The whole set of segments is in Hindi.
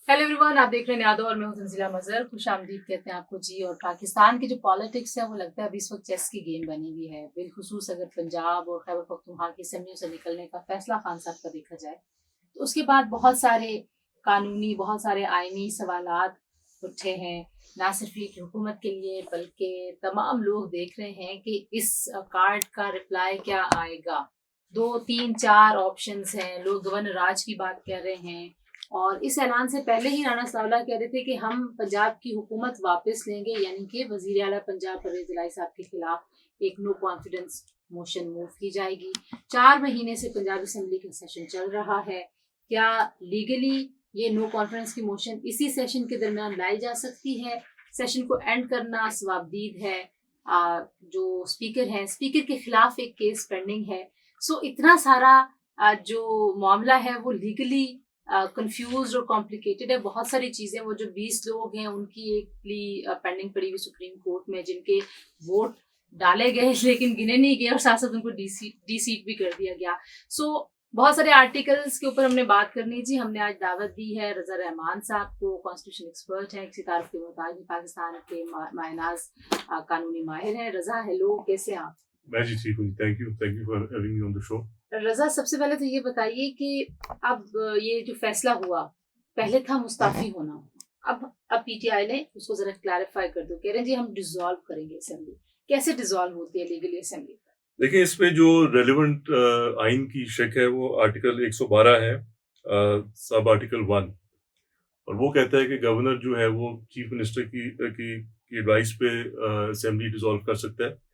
हेलो एवरीवन, आप देख रहे हैं नया दौर। मैं हूं तंजीला मजहर। खुश आमदीद कहते हैं आपको जी। और पाकिस्तान की जो पॉलिटिक्स है वो लगता है अभी इस वक्त चेस की गेम बनी हुई है। बिलखुसूस अगर पंजाब और खैबर पख्तूनख्वा की असेंबलियों से निकलने का फैसला खान साहब का देखा जाए तो उसके बाद बहुत सारे कानूनी, बहुत सारे आईनी सवालात उठे हैं। ना सिर्फ ये कि हुकूमत के लिए बल्कि तमाम लोग देख रहे हैं कि इस कार्ड का रिप्लाई क्या आएगा। दो तीन चार ऑप्शंस हैं। लोग गवर्नर राज की बात कर रहे हैं और इस ऐलान से पहले ही राणा सावला कह रहे थे कि हम पंजाब की हुकूमत वापस लेंगे, यानी कि वजीर आला पंजाब परवेज इलाही साहब के खिलाफ एक नो कॉन्फिडेंस मोशन मूव की जाएगी। 4 महीने से पंजाब असेंबली का सेशन चल रहा है। क्या लीगली ये नो कॉन्फिडेंस की मोशन इसी सेशन के दरमियान लाई जा सकती है? सेशन को एंड करना सवाबदीद है। जो स्पीकर हैं, स्पीकर के खिलाफ एक केस पेंडिंग है। सो इतना सारा जो मामला है वो लीगली कंफ्यूज और कॉम्प्लिकेटेड है। बहुत सारी चीजें, वो जो 20 लोग हैं उनकी एक प्ली पेंडिंग पड़ी हुई सुप्रीम कोर्ट में, जिनके वोट डाले गए लेकिन गिने नहीं गए और साथ साथ उनको डी सीट भी कर दिया गया। सो बहुत सारे आर्टिकल्स के ऊपर हमने बात करनी जी। हमने आज दावत दी है रजा रहमान साहब को, कॉन्स्टिट्यूशन एक्सपर्ट हैं, किसी तारीफ के मोहताज पाकिस्तान के मायनाज कानूनी माहिर हैं। रजा, हेलो, कैसे हैं आप? मैं जी ठीक हूँ। Thank you for having me on the show. Raza, सबसे पहले तो ये बताइए कि अब ये जो फैसला हुआ, पहले था मुस्ताफी होना, अब पीटीआई ने उसको जरा क्लैरिफाई कर दो। कह रहे हैं जी हम डिसॉल्व करेंगे असेंबली। कैसे डिसॉल्व होती है लीगली असेंबली? देखिए, इसमें जो रेलेवेंट आइन की शक है वो आर्टिकल 112 है, सब आर्टिकल 1। और वो कहता है कि गवर्नर जो है वो चीफ मिनिस्टर की एडवाइस पे असेंबली डिसॉल्व कर सकता है।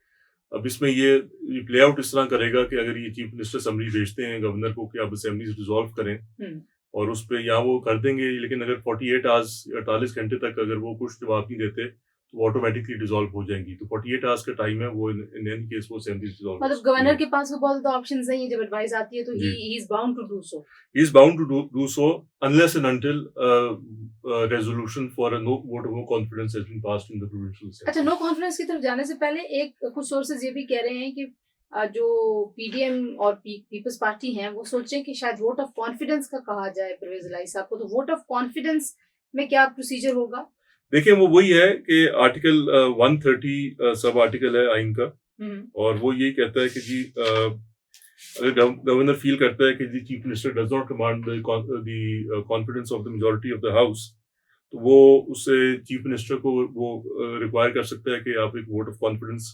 अब इसमें ये प्ले आउट इस तरह करेगा कि अगर ये चीफ मिनिस्टर असेंबली भेजते हैं गवर्नर को कि आप असेंबली डिसॉल्व करें, और उस पर या वो कर देंगे, लेकिन अगर 48 आवर्स 48 घंटे तक अगर वो कुछ जवाब नहीं देते तो वो ऑटोमेटिकली डिसॉल्व हो जाएंगी। तो 48 आवर्स का टाइम है, वो इन एनी केस वो असेंबली डिसॉल्व मतलब गवर्नर के पास तो बहुत ज्यादा ऑप्शंस नहीं है। जब एडवाइस आती है तो he is bound to do so. He is bound to do so unless and until resolution for a no vote of no confidence has been passed in the provincial assembly। अच्छा, नो कॉन्फिडेंस की तरफ जाने से पहले एक कुछ सोर्सेज ये भी कह रहे हैं कि जो पीडीएम और पीपल्स पार्टी हैं वो सोचें कि शायद वोट ऑफ कॉन्फिडेंस का कहा जाए परवेज इलाही साहब को। तो वोट ऑफ कॉन्फिडेंस में क्या प्रोसीजर होगा? देखिए, वो वही है कि आर्टिकल 130 सब आर्टिकल है आइन का, और वो यही कहता है कि जी अगर गवर्नर फील करता है कि जी chief minister does not command the confidence of the majority of the house, तो वो उससे चीफ मिनिस्टर को वो रिक्वायर कर सकता है कि आप एक vote of confidence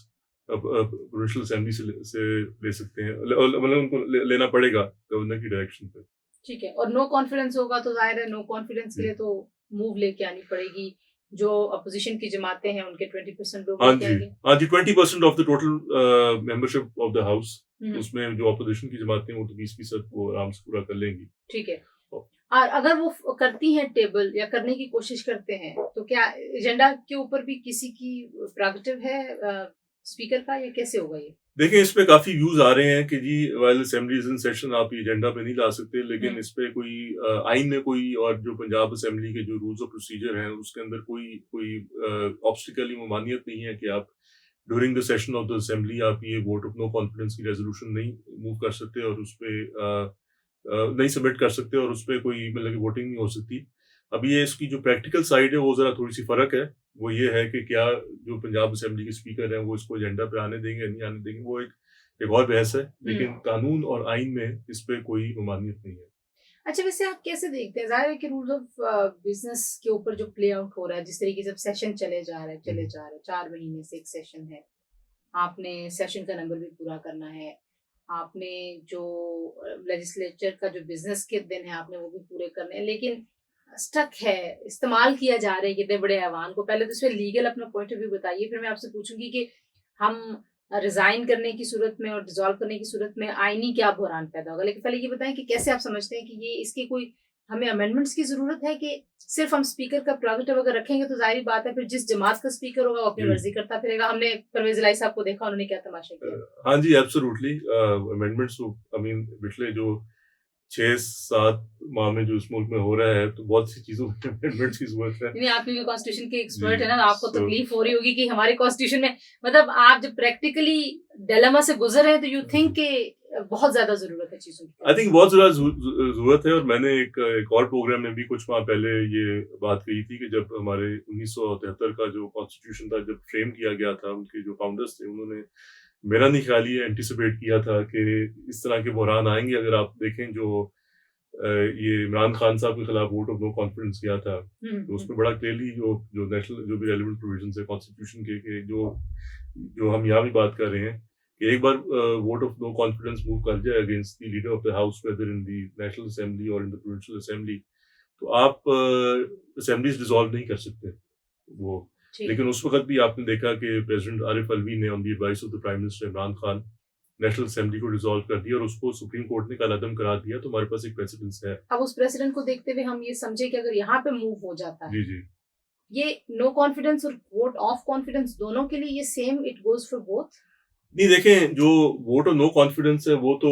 provincial assembly से ले सकते हैं, मतलब उनको लेना पड़ेगा गवर्नर की डायरेक्शन पे। ठीक है। और नो कॉन्फिडेंस होगा तो जाहिर है नो कॉन्फिडेंस के लिए तो मूव लेके आनी पड़ेगी। जो अपोजिशन की जमातें हैं उनके 20% लोग हाँ लेके जी, आएंगे। हाँ जी, 20% of the total membership of the house. उसमें जो अपोजिशन की जमातें हैं वो तो 20% वो आराम से पूरा कर लेंगी। ठीक है। और अगर वो करती हैं टेबल या करने की कोशिश करते हैं तो क्या एजेंडा के ऊपर भी किसी की प्रेरोगेटिव है स्पीकर का, या कैसे होगा ये? देखिए, इस पे काफी व्यूज आ रहे हैं कि जी वाइल असेंबली इन सेशन आप एजेंडा पे नहीं ला सकते, लेकिन इस पे कोई आइन में कोई, और जो पंजाब असेंबली के जो रूल्स ऑफ प्रोसीजर हैं उसके अंदर कोई कोई ऑब्स्टिकल ममानियत नहीं है कि आप during the session of the assembly आप ये वोट ऑफ नो कॉन्फिडेंस की रेजोल्यूशन नहीं मूव कर सकते और उस पर नहीं सबमिट कर सकते, और उस पर कोई मतलब कि वोटिंग नहीं हो सकती। अब ये इसकी जो प्रैक्टिकल साइड है वो जरा थोड़ी सी फर्क है। वो ये है कि क्या जो पंजाब असेंबली के स्पीकर हैं वो इसको एजेंडा पे आने देंगे या नहीं आने देंगे, वो एक और बहस है, लेकिन कानून और आइन में इस पे कोई ममानियत नहीं है। अच्छा, वैसे आप कैसे देखते हैं? जाहिर है कि रूल्स ऑफ बिजनेस के ऊपर जो प्ले आउट हो रहा है, जिस तरीके से सेशन चले जा रहे हैं 4 महीने से एक सेशन है। आपने सेशन का नंबर भी पूरा करना है। आपने जो लेजिस्लेचर का जो बिजनेस के दिन है आपने वो भी पूरे करने हैं, लेकिन स्टक है, इस्तेमाल किया जा रहा है कितने बड़े ऐवान को। पहले तो इसमें लीगल अपना पॉइंट ऑफ व्यू बताइए, फिर मैं आपसे पूछूंगी कि हम रिजाइन करने की सूरत में और डिसॉल्व करने की सूरत में आईनी क्या बहरान पैदा होगा। लेकिन पहले ये बताएं कि कैसे आप समझते हैं कि ये इसकी कोई हमें अमेंडमेंट्स की जरूरत है, कि सिर्फ हम स्पीकर का प्रेरोगेटिव अगर रखेंगे तो जाहिर बात है फिर जिस जमात का स्पीकर होगा वो अपनी मर्जी करता फिरेगा। हमने परवेज इलाही साहब को देखा, उन्होंने क्या तमाशा किया। हाँ जी, एब्सोल्युटली अमेंडमेंट्स, आई मीन पिछले जो 6-7 माह में जो इस मुल्क में हो रहा है, तो बहुत सी चीज़ों में अमेंडमेंट्स की ज़रूरत है। नहीं, आप क्योंकि कॉन्स्टिट्यूशन के एक्सपर्ट जी, है ना, तो आपको सो तकलीफ हो रही होगी कि हमारे कॉन्स्टिट्यूशन में मतलब आप जब प्रैक्टिकली डिलेमा से गुजर रहे हैं तो यू थिंक के बहुत ज्यादा जरूरत है चीजों की आई थिंक बहुत ज़्यादा ज़रूरत है, और मैंने एक और प्रोग्राम में भी कुछ माह पहले ये बात कही थी कि जब हमारे 1973 का जो कॉन्स्टिट्यूशन था, जब फ्रेम किया गया था, उनके जो फाउंडर्स थे, उन्होंने मेरा नहीं ख्याल ये एंटिसिपेट किया था कि इस तरह के बहरान आएंगे। अगर आप देखें जो ये इमरान खान साहब के खिलाफ वोट ऑफ नो कॉन्फिडेंस किया था, तो उसमें बड़ा क्लियरली जो जो नेशनल जो भी रेलिवेंट प्रोविजंस है कॉन्स्टिट्यूशन के जो जो हम यहाँ भी बात कर रहे हैं कि एक बार vote of no confidence move कर जाए against the leader of the house, whether in the national assembly और इन द प्रोविंशियल असेंबली, तो आप असेंबलीज डिसॉल्व नहीं कर सकते वो। ठीक लेकिन उस वक्त भी आपने देखा कि प्रेसिडेंट आरिफ अलवी ने on the advice of the prime minister Imran Khan national assembly को डिसॉल्व कर दिया और उसको सुप्रीम कोर्ट ने कलअदम करार दिया। तो हमारे पास एक प्रेसिडेंस है। अब उस प्रेसिडेंट को देखते हुए हम ये समझे कि अगर यहाँ पे मूव हो जाता है जी जी ये नो कॉन्फिडेंस और वोट ऑफ कॉन्फिडेंस दोनों के लिए ये same it goes for both. नहीं, देखें, जो वोट ऑफ नो कॉन्फिडेंस है वो तो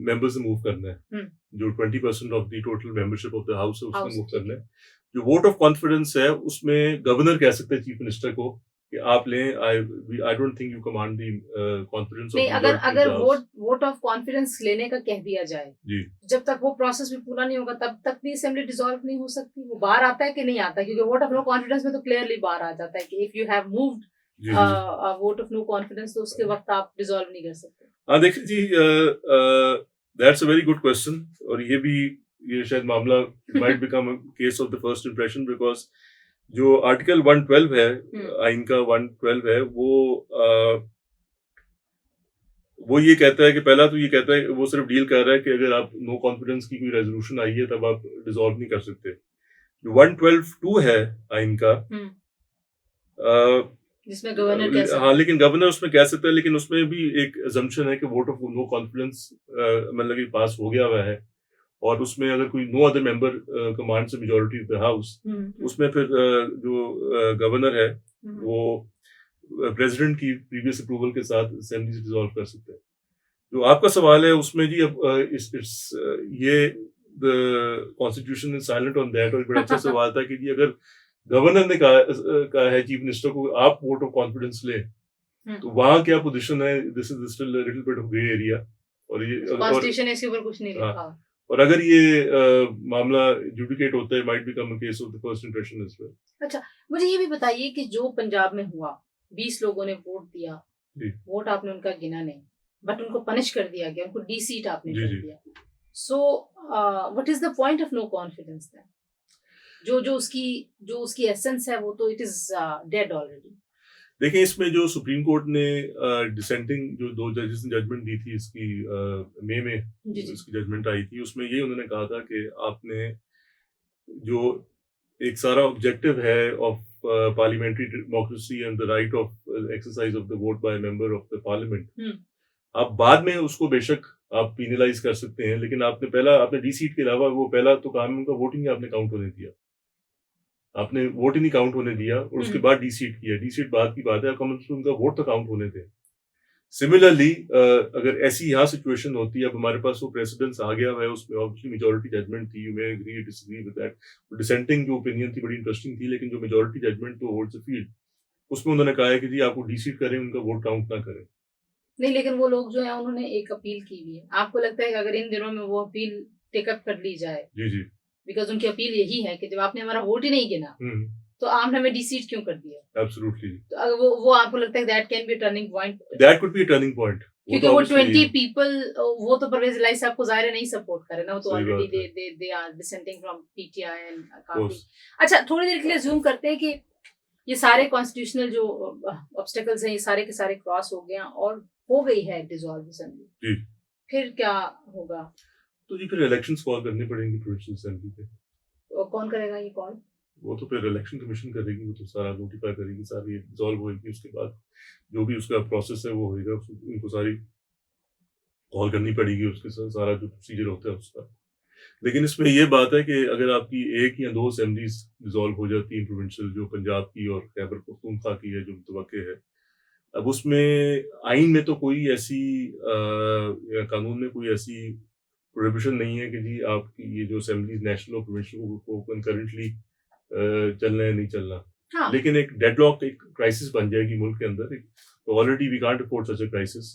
मेंबर्स ने मूव करना है। जो 20% of the total membership of the house है उसने मूव करना है। जो वोट ऑफ कॉन्फिडेंस है उसमें गवर्नर कह सकते हैं चीफ मिनिस्टर को कि आप लें। I don't think you command the confidence नहीं, ऑफ अगर अगर वोट ऑफ कॉन्फिडेंस लेने का कह दिया जाए जी, जब तक वो प्रोसेस भी पूरा नहीं होगा तब तक भी असेंबली डिसॉल्व नहीं हो सकती। वो बाहर आता है कि नहीं आता, क्योंकि वोट ऑफ नो कॉन्फिडेंस में तो क्लियरली बाहर आ जाता है कि इफ यू हैव मूव्ड जी, जी। वोट ऑफ नो कॉन्फिडेंस तो उसके वक्त आप डिसॉल्व नहीं कर सकते। हाँ, देखिए जी, that's a very good question. और ये शायद मामला might become case of the first impression, because जो आर्टिकल 112 है, आइन का 112 है, वो ये कहता है कि पहला तो ये कहता है, वो सिर्फ डील कर रहा है कि अगर आप नो कॉन्फिडेंस की कोई रेजोल्यूशन आई है तब आप डिसॉल्व नहीं कर सकते। जो 112(2) है आइन का, जिसमें गवर्नर कह सकता है। हाँ, लेकिन गवर्नर उसमें कह सकता है, लेकिन उसमें भी एक assumption है कि वोट ऑफ नो कॉन्फिडेंस मतलब कि पास हो गया हुआ है, और उसमें अगर कोई नो अदर मेंबर कमांड से मेजोरिटी ऑफ द हाउस, उसमें फिर जो गवर्नर है वो प्रेसिडेंट की प्रीवियस अप्रूवल के साथ असेंबली से डिसॉल्व कर सकते हैं। जो आपका सवाल है उसमें जी, अब ये the constitution is silent on that. और बड़ा अच्छा सवाल था कि जी अगर गवर्नर ने कहा है चीफ मिनिस्टर को आप वोट ऑफ कॉन्फिडेंस ले, तो वहां क्या पोजीशन है? This is still little bit of grey area. और ये कॉन्स्टिट्यूशन इसके ऊपर कुछ नहीं लिखा। और अगर ये मामला जुडिकेट होता है, might become a case of the first impression as well. अच्छा, मुझे ये भी बताइए कि जो पंजाब में हुआ, 20 लोगों ने वोट दिया, वोट आपने उनका गिना नहीं, बट उनको पनिश कर दिया गया, उनको डी सीट आपने कर दिया। So what is the point of no confidence then? जो उसकी एसेंस है वो तो इट इज डेड ऑलरेडी। देखिए, इसमें जो सुप्रीम कोर्ट ने डिसेंटिंग जो 2 जजेस ने जजमेंट दी थी इसकी मई में इसकी जजमेंट आई थी, उसमें ये उन्होंने कहा था कि आपने जो एक सारा ऑब्जेक्टिव है of parliamentary democracy and the right of exercise of the vote by member of the parliament, आप बाद में उसको बेशक आप पीनलाइज कर सकते हैं, लेकिन आपने डी सीट के अलावा वो पहला तो काम उनका वोटिंग आपने काउंट होने दिया, आपने वोट ही नहीं काउंट होने दिया, और उसके बाद डी सीट किया। डी सीट बाद की बात है, कम से कम उनका वोट तो काउंट होने थे। सिमिलरली अगर ऐसी यहाँ सिचुएशन होती है, अब हमारे पास वो प्रेसिडेंस आ गया है, उसमें ऑब्वियसली मेजॉरिटी जजमेंट थी, you may agree disagree with that. Dissenting जो ओपिनियन थी बड़ी इंटरेस्टिंग थी, लेकिन जो मेजॉरिटी जजमेंट तो होल्ड्स द फील्ड, उसमें उन्होंने कहा है कि जी आपको डी सीट करें, उनका वोट काउंट ना करें। नहीं, लेकिन वो लोग जो है उन्होंने एक अपील की हुई है। आपको लगता है कि अगर इन दिनों में वो अपील टेकअप कर ली जाए? जी जी, बिकॉज उनकी अपील यही है कि जब आपने हमारा वोट ही नहीं गिना तो आपने हमें डी सीट क्यों कर दिया? एब्सोल्युटली। तो अगर वो आपको लगता है that can be turning point? That could be a turning point, क्योंकि वो 20 पीपल वो तो परवेज इलाही साहब को जाहिर नहीं सपोर्ट करे ना, वो तो already they are dissenting from PTI and काफी। अच्छा, थोड़ी देर के लिए जूम करते हैं कि ये सारे कॉन्स्टिट्यूशनल जो ऑब्स्टेकल्स हैं ये सारे के सारे क्रॉस हो गए और हो गई है डिसॉल्व असेंबली, फिर क्या होगा? तो जी फिर इलेक्शंस कॉल करने पड़ेंगे प्रोविंशियल असेंबली पे। और कौन करेगा ये कॉल? वो तो फिर इलेक्शन कमीशन करेगी, वो तो सारा नोटिफाई करेगी, सारी डिसॉल्व होगी, उसके बाद जो भी उसका प्रोसेस है वो होएगा, उनको सारी कॉल करनी पड़ेगी, उसके साथ सारा जो प्रोसीजर होता है उसका। लेकिन इसमें ये बात है कि अगर आपकी 1 या 2 असेंबलीज डिसॉल्व हो जाती हैं प्रोविंशियल, जो पंजाब की और खैबर पख्तूनख्वा की है जो मुतवक्के है, अब उसमें आइन में तो कोई ऐसी या कानून में कोई ऐसी प्रोहिबिशन नहीं है कि जी आपकी ये जो असेंबलीज नेशनल और प्रोविंशियल को कंकरेंटली चलना है नहीं चलना, हाँ लेकिन एक डेडलॉक, एक क्राइसिस बन जाएगी मुल्क के अंदर। तो already we can't afford such a crisis,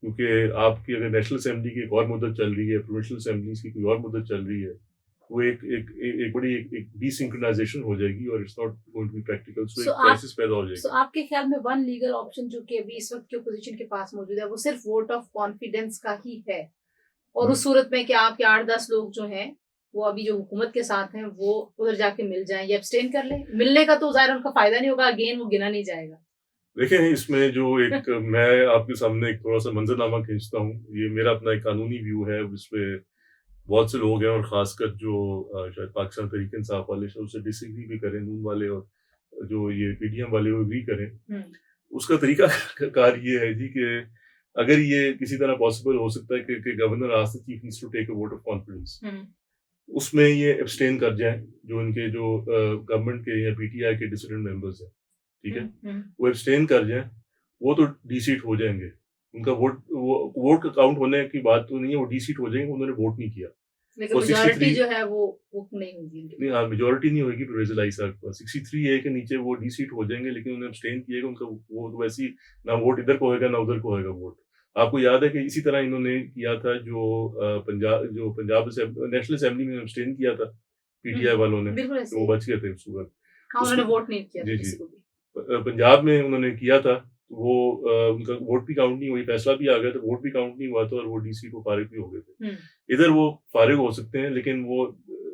क्योंकि आपकी अगर नेशनल असेंबली की एक और मुद्दत चल रही है, प्रोविंशियल असेंबलीज की कोई और मुद्दत चल रही है, वो एक बड़ी एक डिसिंक्रोनाइजेशन हो जाएगी और it's not going to be practical. So एक क्राइसिस पैदा हो जाएगी। आपके ख्याल में वन लीगल ऑप्शन जो कि अभी इस वक्त की ओपोजिशन के पास मौजूद है वो सिर्फ वोट ऑफ कॉन्फिडेंस का ही है, और उस सूरत में कि आपके 8-10 लोग जो हैं वो अभी जो हुकूमत के साथ हैं वो उधर जाके मिल जाएं या एब्सटेन कर लें? मिलने का तो जाहिर उनका फायदा नहीं होगा, अगेन वो गिना नहीं जाएगा। देखें, इसमें जो एक मैं आपके सामने एक थोड़ा सा मंजरनामा खींचता हूँ, ये मेरा अपना एक कानूनी व्यू है, जिसमें बहुत से लोग हैं और खासकर जो शायद पाकिस्तान तहरीक इंसाफ वाले उससे डिसएग्री भी करें, नून वाले और जो ये पीडीएम वाले वो एग्री करें। उसका तरीका कार ये है जी कि अगर ये किसी तरह पॉसिबल हो सकता है कि गवर्नर आज the chief needs to take a vote of confidence, उसमें ये एब्सटेन कर जाएं जो इनके जो गवर्नमेंट के या पीटीआई के डिसिडेंट मेंबर्स हैं, ठीक है, वो एब्सटेन कर जाएं, वो तो डी-सीट हो जाएंगे। उनका वोट का काउंट होने की बात तो नहीं है, वो डी-सीट हो जाएंगे, उन्होंने वोट नहीं किया। लेकिन मेजॉरिटी जो है वो नहीं होगी। नहीं, हाँ, मेजॉरिटी नहीं होगी परवेज़ इलाही साहब के पास। 63 ए के नीचे वो डी-सीट हो जाएंगे, लेकिन उन्होंने एब्सटेन किया, उनका वो तो वैसे ही ना वोट इधर को होएगा ना उधर को होएगा वोट। आपको याद है कि इसी तरह इन्होंने किया था जो पंजाब नेशनल असेंबली में एब्सटेन किया था पीटीआई वालों ने, तो वो बच गए थे उस वक्त। हाँ, उन्होंने वोट नहीं किया जी जी, पंजाब में उन्होंने किया था, वो उनका वोट भी काउंट नहीं हुई, फैसला भी आ गया था, वोट भी काउंट नहीं हुआ था और वो डी-सीट को फारिग भी हो गए थे। इधर वो फारिग हो सकते हैं, लेकिन वो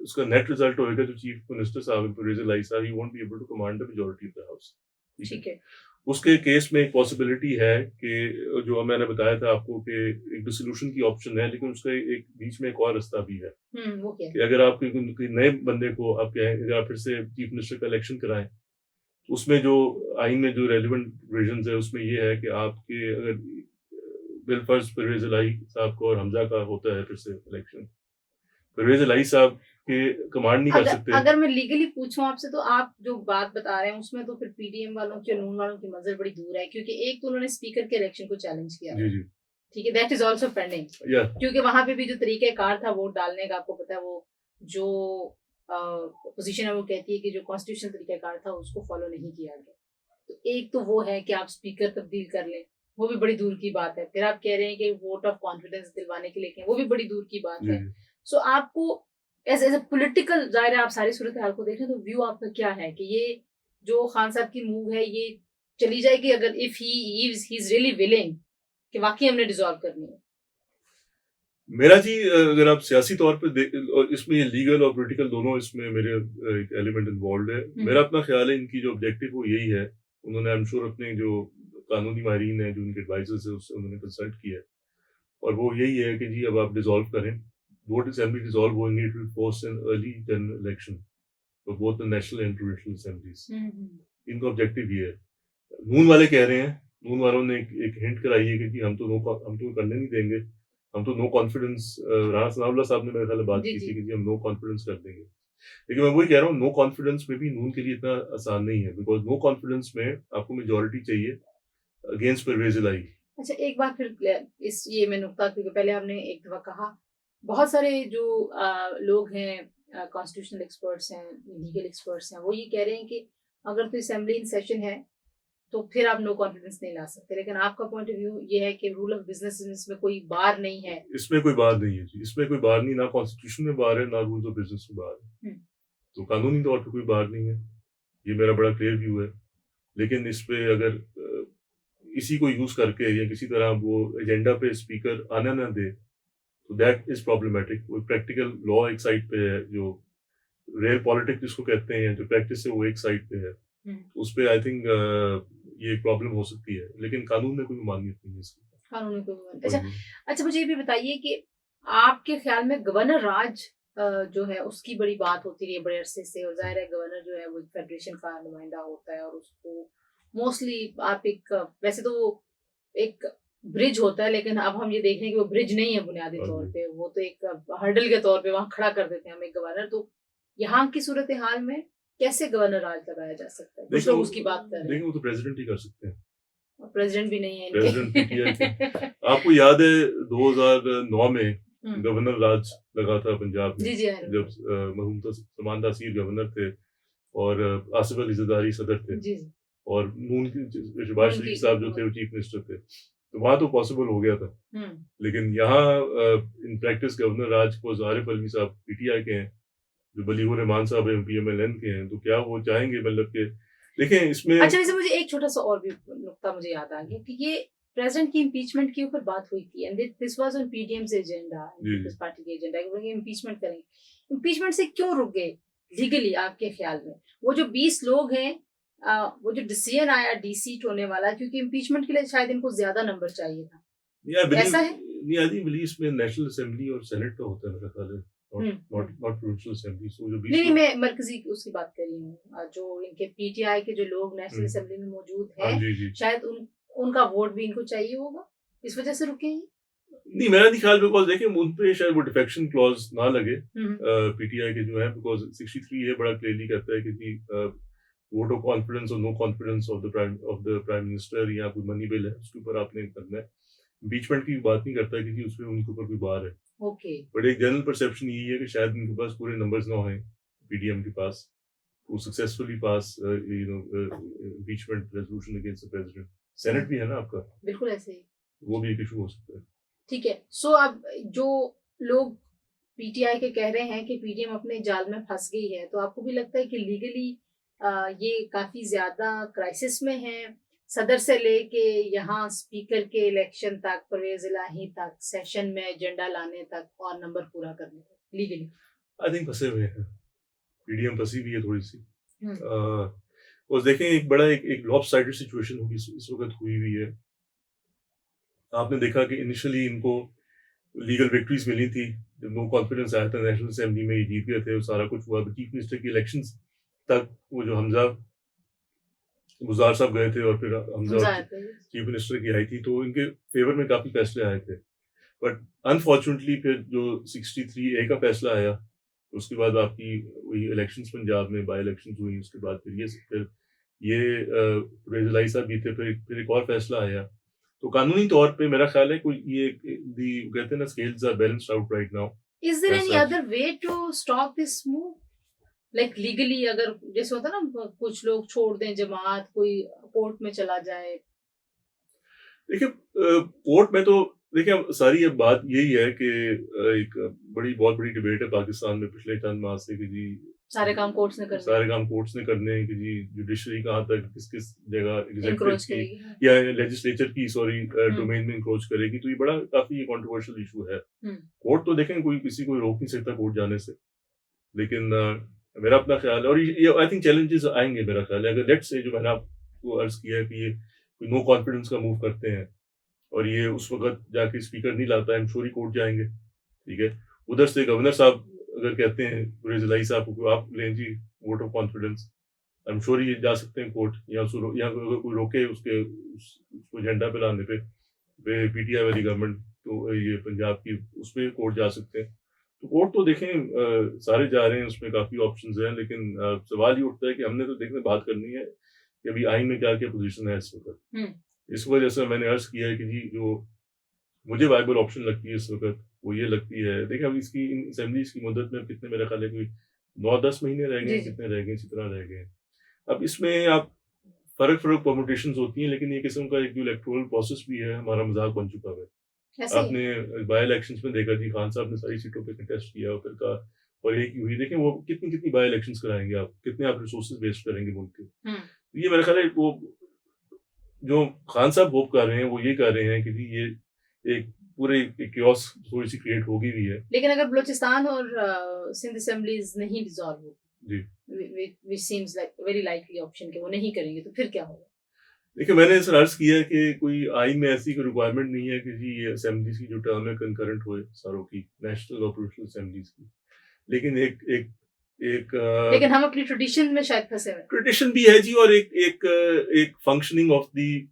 उसका नेट रिजल्ट होएगा जो चीफ मिनिस्टर साहब परवेज़ इलाही साहब, he won't be able to command the majority of the house. ठीक है, उसके केस में एक पॉसिबिलिटी है कि जो मैंने बताया था आपको कि एक डिसोल्यूशन की ऑप्शन है, लेकिन उसका एक बीच में एक और रास्ता भी है। वो क्या? कि अगर आप कोई नए बंदे को आप कहें, अगर आप फिर से चीफ मिनिस्टर का इलेक्शन कराएं, उसमें जो आइन में जो रेलिवेंट प्रोविजंस है उसमें ये है कि आपके अगर बिलफर्ज परवेज़ इलाही साहब को और हमजा का होता है फिर से इलेक्शन, परवेज़ इलाही साहब के कमांड नहीं कर सकते। अगर मैं लीगली पूछूं आपसे, तो आप जो बात बता रहे हैं उसमें तो फिर पीडीएम वालों की, नून वालों की मंजिल बड़ी दूर है, क्योंकि एक तो उन्होंने स्पीकर के इलेक्शन को चैलेंज किया। जी जी, ठीक है, दैट इज आल्सो पेंडिंग, क्योंकि वहां पे भी जो तरीकेकार था वोट डालने का, आपको पता है, वो जो पोजीशन है वो कहती है कि जो कॉन्स्टिट्यूशनल तरीकेकार था उसको फॉलो नहीं किया गया। तो एक तो वो है कि आप स्पीकर तब्दील कर लें, वो भी बड़ी दूर की बात है। फिर आप कह रहे हैं कि वोट ऑफ कॉन्फिडेंस दिलवाने के लिए, वो भी बड़ी दूर की बात है। सो आपको एज ए पॉलिटिकल, जाहिर है आप सारी सूरत हाल को देख रहे हैं, तो व्यू आपका क्या है कि ये जो खान साहब की मूव है ये चली जाएगी अगर if he is really willing कि वाकई हमने डिसॉल्व करनी है? मेरा जी, अगर आप सियासी तौर पे और इसमें ये लीगल और पॉलिटिकल दोनों इसमें मेरे एक एलिमेंट इन्वॉल्व है। मेरा अपना ख्याल है इनकी जो ऑब्जेक्टिव वो यही है। उन्होंने आई एम श्योर अपने जो कानूनी माहिरीन है, जो उनके एडवाइजर्स है, उससे उन्होंने कंसल्ट किया है, और वो यही है कि जी अब आप डिसॉल्व करें, वोट असेंबली डिसॉल्व होंगे, it will force an early general election for both the national and provincial assemblies. इनका ऑब्जेक्टिव ये है। नून वाले कह रहे हैं, नून वालों ने एक हिंट कराई है कि हम तो करने नहीं देंगे, हम तो नो कॉन्फिडेंस, राणा सनाउल्लाह साहब ने मेरे ख्याल बात की थी कि हम नो कॉन्फिडेंस कर देंगे। लेकिन मैं वही कह रहा हूँ, नो कॉन्फिडेंस में भी नून के लिए इतना आसान नहीं है, बिकॉज नो कॉन्फिडेंस में आपको मेजॉरिटी चाहिए अगेंस्ट परवेज़ इलाही। अच्छा, एक बार फिर इस ये मैं नुक्ता, क्योंकि पहले आपने एक दफा कहा बहुत सारे जो लोग हैं, कॉन्स्टिट्यूशनल एक्सपर्ट्स हैं, लीगल एक्सपर्ट्स हैं, वो ये कह रहे हैं कि अगर तो असेंबली इन सेशन है तो फिर आप नो कॉन्फिडेंस नहीं ला सकते, लेकिन आपका पॉइंट ऑफ व्यू ये है कि रूल ऑफ बिजनेस इसमें कोई बार नहीं है। इसमें कोई बार नहीं है जी, इसमें कोई बार नहीं, ना कॉन्स्टिट्यूशन में बार है, ना रूल्स ऑफ बिजनेस में बार है, तो कानूनी तौर पर कोई बार नहीं है, ये मेरा बड़ा क्लियर व्यू है। लेकिन इस पे अगर इसी को यूज करके या किसी तरह वो एजेंडा पे स्पीकर आना ना दे, तो दैट इज प्रॉब्लमेटिक। वो प्रैक्टिकल लॉ एक साइड पे है, जो रियल पॉलिटिक्स जिसको कहते हैं, जो प्रैक्टिस है वो एक साइड पे है, उस पे आई थिंक ये प्रॉब्लम हो सकती है, लेकिन कानून में कोई मान्यता नहीं है इसकी। कानून में कोई मान्यता। अच्छा, मुझे ये भी बताइए कि आपके ख्याल में गवर्नर राज जो है उसकी बड़ी बात होती रही है बड़े अरसे से, और जाहिर है गवर्नर जो है वो फेडरेशन का नुमाइंदा होता है, और उसको मोस्टली आप एक, वैसे तो वो एक ब्रिज होता है, लेकिन अब हम ये देख रहे हैं कि वो ब्रिज नहीं है बुनियादी तौर पे, वो तो एक हर्डल के तौर पे वहां खड़ा कर देते हैं हम एक गवर्नर। तो यहाँ की सूरत हाल में कैसे गवर्नर राज लगाया जा सकता है? कुछ लोग उसकी बात कर रहे हैं। देखिए, वो तो प्रेसिडेंट ही कर सकते हैं, प्रेसिडेंट भी नहीं है प्रेसिडेंट आपको याद है 2009 में गवर्नर राज लगा था पंजाब में जी जी जब मरहूम सलमान तासीर गवर्नर थे और आसिफ अली जरदारी सदर थे जी जी और नून की शहबाज नून शरीफ की साहब जो थे वो चीफ मिनिस्टर थे, तो वहाँ तो पॉसिबल हो गया था। लेकिन यहाँ इन प्रैक्टिस गवर्नर राज को आरिफ अलवी साहब पीटीआई के हैं, जो बलीगुर रहमान साहब पीएमएलएन के हैं, तो क्या वो चाहेंगे मतलब कि देखें इसमें अच्छा वैसे मुझे एक छोटा सा और भी नुक्ता मुझे याद आ गया कि ये प्रेसिडेंट की इम्पीचमेंट के ऊपर बात हुई थी and this was on PDM से एजेंडा जी दिस पार्टी के एजेंडा कि इम्पीचमेंट करेंगे। इम्पीचमेंट से क्यों रुक गए लीगली आपके ख्याल में? वो जो 20 लोग हैं वो जो डिसीजन आया डीसीट होने वाला क्योंकि इम्पीचमेंट के लिए शायद इनको ज्यादा नंबर चाहिए था, ऐसा है? आई बिलीव इसमें नेशनल असेंबली और सेनेट का होता है मेरा ख्याल है, नॉट प्रोविंशियल असेंबली। सो जो 20 नहीं मैं मरकजी उसकी बात कर रही हूँ, जो इनके पीटीआई के जो लोग नेशनल असेंबली में मौजूद हाँ हैं जी शायद उनका वोट भी इनको चाहिए होगा, इस वजह से रुके हैं। नहीं मेरा नहीं ख्याल, बिकॉज देखिए उन पे शायद वो डिफेक्शन क्लॉज ना लगे पीटीआई के जो है, बिकॉज 63 ये बड़ा क्लियरली कहता है कि जी वोट ऑफ कॉन्फिडेंस और no confidence of the prime minister या कोई मनी बिल है उसके ऊपर आपने करना है। इम्पीचमेंट की बात नहीं करता है कि जी उसमें उनके ऊपर कोई बार है। ओके बट एक जनरल परसेप्शन यही है कि शायद उनके पास पूरे नंबर्स ना हों पीडीएम के पास वो successfully pass impeachment resolution against the president. Senate भी है ना आपका, बिल्कुल ऐसे ही, वो भी एक इशू हो सकता है। ठीक है। सो अब जो लोग पीटीआई के कह रहे हैं कि पीडीएम अपने जाल में फंस गई है, तो आपको भी लगता है कि लीगली ये काफी ज्यादा क्राइसिस में है, सदर से लेके यहाँ स्पीकर के इलेक्शन तक, परवेज इलाही तक, सेशन में एजेंडा लाने तक और नंबर पूरा करने तक लीगली? आई थिंक फंसे हुए हैं, पीडीएम फंसी भी है थोड़ी सी। और देखें एक बड़ा एक लॉपसाइडेड सिचुएशन होगी इस वक्त हुई हुई है। आपने देखा कि इनिशियली इनको लीगल विक्ट्रीज मिली थी, जब नो कॉन्फिडेंस आया था नेशनल असेंबली में, ये जीत गए थे, सारा कुछ हुआ। चीफ मिनिस्टर की इलेक्शंस तक वो जो हमजा गुजार साहब गए थे और फिर हमजा चीफ मिनिस्टर की आई थी, तो इनके फेवर में काफी फैसले आए थे। बट अनफॉर्चुनेटली फिर जो 63A का फैसला आया, उसके बाद आपकी वही इलेक्शंस पंजाब में बाई इलेक्शंस हुई, उसके बाद फिर ये रेजलाई साहब भी थे, फिर एक और फैसला आया। तो कानूनी तौर पे मेरा ख्याल है कोई ये कहते हैं ना scales are balanced out right now. Is there any other way to stop this move like legally? अगर जैसे होता ना कुछ लोग छोड़ दें जमात, कोई कोर्ट में चला जाए। देखिए कोर्ट में तो देखिए सारी अब बात यही है कि एक बहुत बड़ी डिबेट है पाकिस्तान में पिछले चंद माह से कि जी सारे काम कोर्ट्स ने करने हैं कि जी जुडिशरी कहाँ तक किस किस जगह इंक्रोच करेगी या लेजिस्लेचर की डोमेन में इंक्रोच करेगी, तो ये बड़ा काफी कंट्रोवर्शियल इशू है। कोर्ट तो देखें किसी को रोक नहीं सकता कोर्ट जाने से, लेकिन मेरा अपना ख्याल है और ये आई थिंक चैलेंजेस आएंगे मेरा ख्याल है। अगर लेट्स से जो मैंने आपको अर्ज किया है कि ये नो कॉन्फिडेंस का मूव करते हैं और ये उस वक्त जाके स्पीकर नहीं लाता है, हम श्योरी कोर्ट जाएंगे, ठीक है। उधर से गवर्नर साहब अगर कहते हैं रिजलाई साहब को आप लें जी vote of confidence, I am sure ये जा सकते हैं कोर्ट, या अगर कोई रोके उसको एजेंडा पे लाने पे पीटीआई वाली गवर्नमेंट, तो ये पंजाब की उसमें कोर्ट जा सकते हैं। तो कोर्ट तो देखें सारे जा रहे हैं, उसमें काफी ऑप्शंस हैं, लेकिन सवाल ये उठता है कि हमने तो देखने बात करनी है कि अभी आइन में क्या क्या पोजीशन है इस वक्त। इस वजह से मैंने अर्ज किया है कि जी जो मुझे वायबल ऑप्शन लगती है इस वक्त वो ये लगती है, देखिए अब इसकी असेंबलीज की मुद्दत में कितने, मेरा ख्याल है कोई 9-10 महीने रह गए, कितने रह गए, इसी तरह रह गए। अब इसमें आप फर्क परमुटेशंस होती हैं, लेकिन ये किस्म का एक जो इलेक्टोरल प्रोसेस भी है हमारा मजाक बन चुका है। आपने बाई इलेक्शंस में देखा जी खान साहब ने सारी सीटों पे कंटेस्ट किया और फिर कहा और एक ही हुई। देखें वो कितनी बाई इलेक्शंस कराएंगे आप, कितने आप रिसोर्सेज वेस्ट करेंगे मुल्क के। ये मेरा ख्याल है वो जो खान साहब होप कर रहे हैं वो ये कर रहे हैं कि जी ये एक पूरे क्योस थोड़ी सी क्रिएट होगी भी है। लेकिन अगर बलूचिस्तान और सिंध असेंबलीज नहीं डिसॉल्व हो जी, which seems like very likely option कि वो नहीं करेंगे, तो फिर क्या होगा? देखिए मैंने इस अर्ज किया कि कोई आइन में ऐसी कोई रिक्वायरमेंट नहीं है कि जी ये असेंबलीज की जो टर्म है कंकरेंट होए सारों की, नेशनल और प्रोविंशियल असेंबलीज की, लेकिन लेकिन हम अपनी ट्रेडिशन में शायद फंसे हुए। ट्रेडिशन भी है जी, और एक functioning of the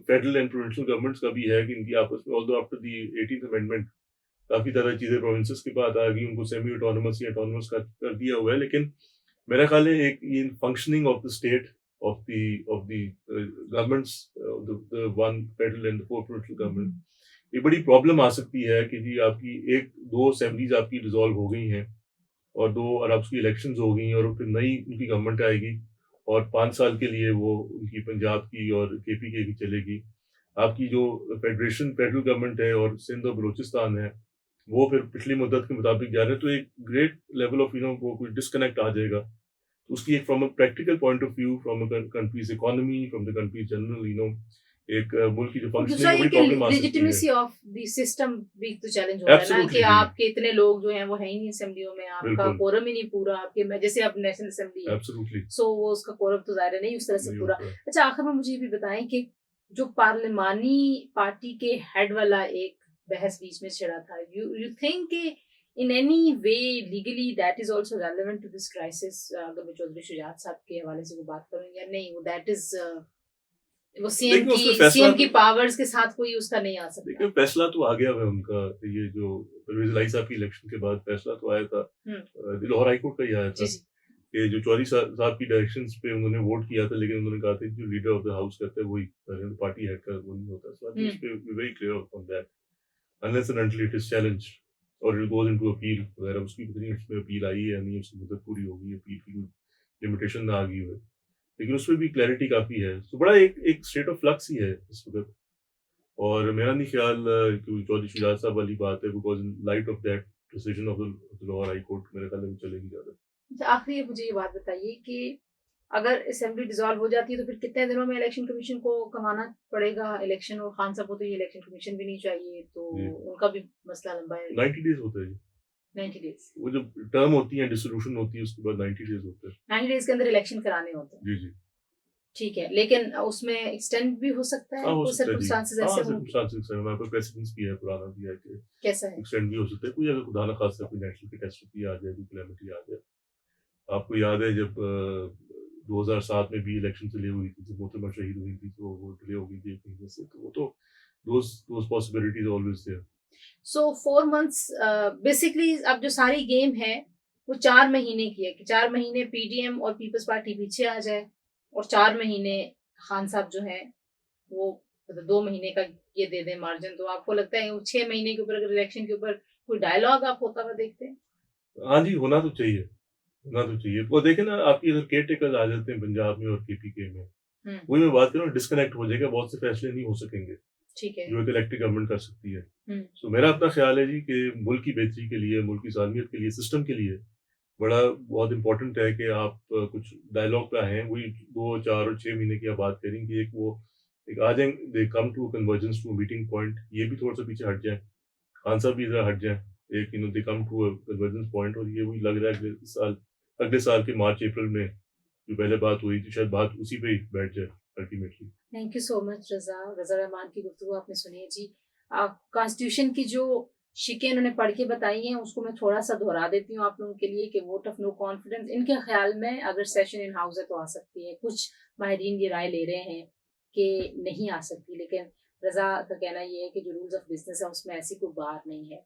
federal and provincial governments का भी है कि इनकी आपस में, although after the 18th amendment काफी तरह चीजें प्रोविंसेस के बाद आ गई, उनको सेमी ऑटोनोमस या ऑटोनोमस कर दिया हुआ है। लेकिन मेरा ख्याल है एक ये functioning of the state of the governments, the one federal and the four provincial government, एक बड़ी प्रॉब्लम आ सकती है कि जी आपकी 1-2 असेंबलीज आपकी डिसॉल्व हो गई हैं और 2 अरब की इलेक्शंस हो गई और फिर नई उनकी गवर्नमेंट आएगी और 5 साल के लिए वो उनकी पंजाब की और केपीके की चलेगी। आपकी जो फेडरल गवर्नमेंट है और सिंध और बलूचिस्तान है, वो फिर पिछली मुद्दत के मुताबिक जा रहे हैं, तो एक ग्रेट लेवल ऑफ वो कोई डिस्कनेक्ट आ जाएगा। उसकी एक from a practical point of view, from a countries economy, from the countries general एक मुल्क की जो और फंक्शनिंग दूसरा है, ये बड़ी कि प्रॉब्लम आ सकती है। लेजिटिमेसी ऑफ द सिस्टम भी तो चैलेंज हो रहा है ना, एब्सोल्युटली कि जी, आपके इतने लोग जो हैं वो है ही नहीं असेंबलियों में, आपका बिल्कुल, कोरम ही नहीं पूरा, आपके जैसे अब नेशनल असेंबली है, एब्सोल्युटली सो वो उसका कोरम तो ज़ाहिर है नहीं उस तरह से नहीं पूरा। होता है। अच्छा, आखिर में मुझे ये भी बताएं कि जो पार्लिमानी पार्टी के हेड वाला एक बहस बीच में छिड़ा था, यू थिंक कि in any way legally that is also relevant to this crisis? अगर मैं चौधरी शुजात साहब के हवाले से वो बात करूं या नहीं, वो दैट इज वो देखिए उसमें फैसला सीएम की तो पावर्स के साथ कोई उसका नहीं आ सकता। देखिए फैसला तो आ गया है उनका, ये जो परवेज़ इलाही साहब की इलेक्शन के बाद फैसला तो आया था, लाहौर हाई कोर्ट का ही आया जी था जी। कि जो चौधरी साहब की डायरेक्शंस पे उन्होंने वोट किया था, लेकिन उन्होंने कहा था कि जो लीडर ऑफ द हाउस करता है वही करें, पार्टी हेड का वो नहीं होता। सो आई थिंक उस पे very clear on that, unless and until it is challenged और इट गोज़ इनटू अपील वगैरह, उसकी पता नहीं उसमें अपील आई है या नहीं, उसकी मुद्दत पूरी हो गई है, अपील की लिमिटेशन ना आ गई हो, लेकिन उसमें भी क्लैरिटी काफ़ी है। तो बड़ा एक एक स्टेट ऑफ फ्लक्स ही है इस वक़्त, और मेरा नहीं ख्याल कि चौधरी शुजात साहब वाली बात है, because in light of that decision of the Lahore high court, मेरे ख्याल में चलेगी ज़्यादा। अच्छा, आखिरी मुझे ये बात बताइए कि अगर असेंबली डिसॉल्व हो जाती है तो फिर कितने दिनों में इलेक्शन कमीशन को कमाना पड़ेगा इलेक्शन? और खान साहब को तो ये इलेक्शन कमीशन भी नहीं चाहिए, तो जी, उनका भी मसला लंबा है। 90 डेज़ होता है जी। 90 डेज। वो जो टर्म होती है, डिसोल्यूशन होती है, उसके बाद 90 डेज़ होता है। 90 डेज के अंदर इलेक्शन कराने होते हैं। जी, जी। ठीक है, लेकिन उसमें एक्सटेंड भी हो सकता है, हाँ, हो कोई सकता है जी। सर्कमस्टांसेस हाँ, ऐसे होंगे? सर्कमस्टांसेस हैं, हमारे पास प्रेसिडेंस भी है, पुराना भी है कि कैसा है? एक्सटेंड भी हो सकता है। कोई अगर खुदा ना खास्ता कोई नेचुरल कैटास्ट्रोफी आ जाए, कोई कैलेमिटी आ जाए। आपको याद है जब 2007 में भी इलेक्शन डिले हुई थी, जब मोहतरमा शहीद हुई थी, तो वो डिले हो गई थी एक महीने से, तो वो तो those possibilities always there. So 4 months basically अब जो सारी गेम है वो 4 महीने की है, कि 4 महीने पीडीएम और पीपल्स पार्टी पीछे आ जाए और 4 महीने खान साहब जो हैं वो मतलब 2 महीने का ये दे दें मार्जिन। तो आपको लगता है वो 6 महीने के ऊपर अगर इलेक्शन के ऊपर कोई डायलॉग आप होता हुआ देखते हैं? हाँ जी, होना तो चाहिए। वो देखिए ना, आपकी अगर केयर टेकर्स आ जाते हैं पंजाब में और केपीके में, हुँ, वही मैं बात कर रहा हूँ, डिस्कनेक्ट हो जाएगा, बहुत से फैसले नहीं हो सकेंगे, ठीक है। जो एक इलेक्टेड गवर्नमेंट कर सकती है। हुँ, सो मेरा अपना ख़्याल है जी कि मुल्क की बेहतरी के लिए, मुल्क की सालमियत के लिए, सिस्टम के लिए बड़ा बहुत इम्पोर्टेंट है कि आप कुछ डायलॉग पे आएँ। वही 2, 4 और 6 महीने की आप बात करें कि एक आ जाएँ, they come to convergence to meeting point, ये भी थोड़ा-सा पीछे हट जाएँ। खान साहब भी ज़रा हट जाएँ। एक they come to a convergence point, और ये वही लग रहा है कि अगले साल के मार्च-अप्रैल में जो पहले बात हुई थी, शायद बात उसी पे ही बैठ जाए ultimately. Thank you so much Raza. Raza Rahman की गुफ्तगू आपने सुनी है जी। कॉन्स्टिट्यूशन की जो शिकें इन्होंने पढ़ के बताई हैं उसको मैं थोड़ा-सा दोहरा देती हूँ आप लोगों के लिए, कि वोट ऑफ नो कॉन्फिडेंस इनके ख़्याल में अगर सेशन इन हाउस है तो आ सकती है। कुछ माहिरीन ये राय ले रहे हैं कि नहीं आ सकती, लेकिन रज़ा का कहना ये है कि जो रूल्स ऑफ बिज़नेस है उसमें ऐसी कोई बात नहीं है।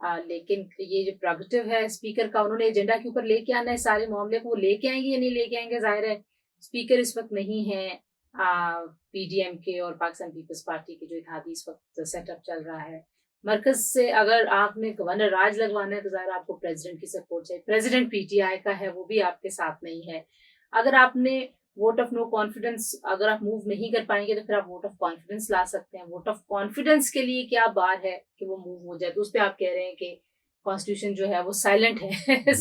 लेकिन ये जो प्रेरोगेटिव है स्पीकर का, उन्होंने एजेंडा के ऊपर लेके आना है सारे मामले को, वो लेके आएँगे या नहीं लेके आएँगे ज़ाहिर है। स्पीकर इस वक़्त नहीं है पीडीएम के और पाकिस्तान पीपल्स पार्टी के जो इत्तेहादी इस वक्त सेटअप चल रहा है। मरकज से अगर आपने गवर्नर राज लगवाना है तो ज़ाहिर आपको प्रेसिडेंट की सपोर्ट चाहिए। प्रेसिडेंट पीटीआई का है, वो भी आपके साथ नहीं है। अगर आपने वोट ऑफ नो कॉन्फिडेंस अगर आप मूव नहीं कर पाएंगे तो फिर आप वोट ऑफ कॉन्फिडेंस ला सकते हैं। वोट ऑफ कॉन्फिडेंस के लिए क्या बार है कि वो मूव हो जाए, तो उस पर आप कह रहे हैं कि कॉन्स्टिट्यूशन जो है वो साइलेंट है। जी।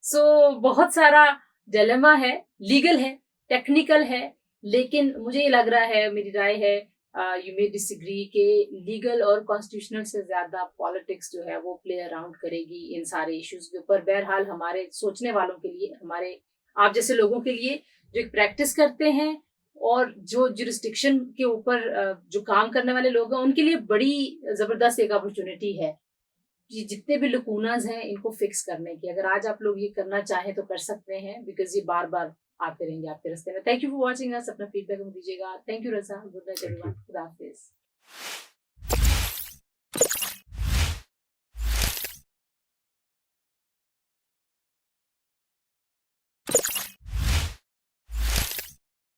सो बहुत सारा डिलेमा है, लीगल है, टेक्निकल है, लेकिन मुझे ये लग रहा है, मेरी राय है, यू मे डिसएग्री, के लीगल और कॉन्स्टिट्यूशनल से ज्यादा पॉलिटिक्स जो है वो प्ले अराउंड करेगी इन सारे इश्यूज के ऊपर। बहरहाल हमारे सोचने वालों के लिए, हमारे आप जैसे लोगों के लिए जो एक प्रैक्टिस करते हैं और जो जुरिस्डिक्शन के ऊपर जो काम करने वाले लोग हैं उनके लिए बड़ी जबरदस्त एक अपॉर्चुनिटी है ये जितने भी लकूनाज हैं इनको फिक्स करने की। अगर आज आप लोग ये करना चाहें तो कर सकते हैं, बिकॉज ये बार बार आते रहेंगे आपके रास्ते में। Thank you for watching us. अपना फीडबैक दीजिएगा। Thank you Raza. Good night thank everyone. You. खुदा हाफिज।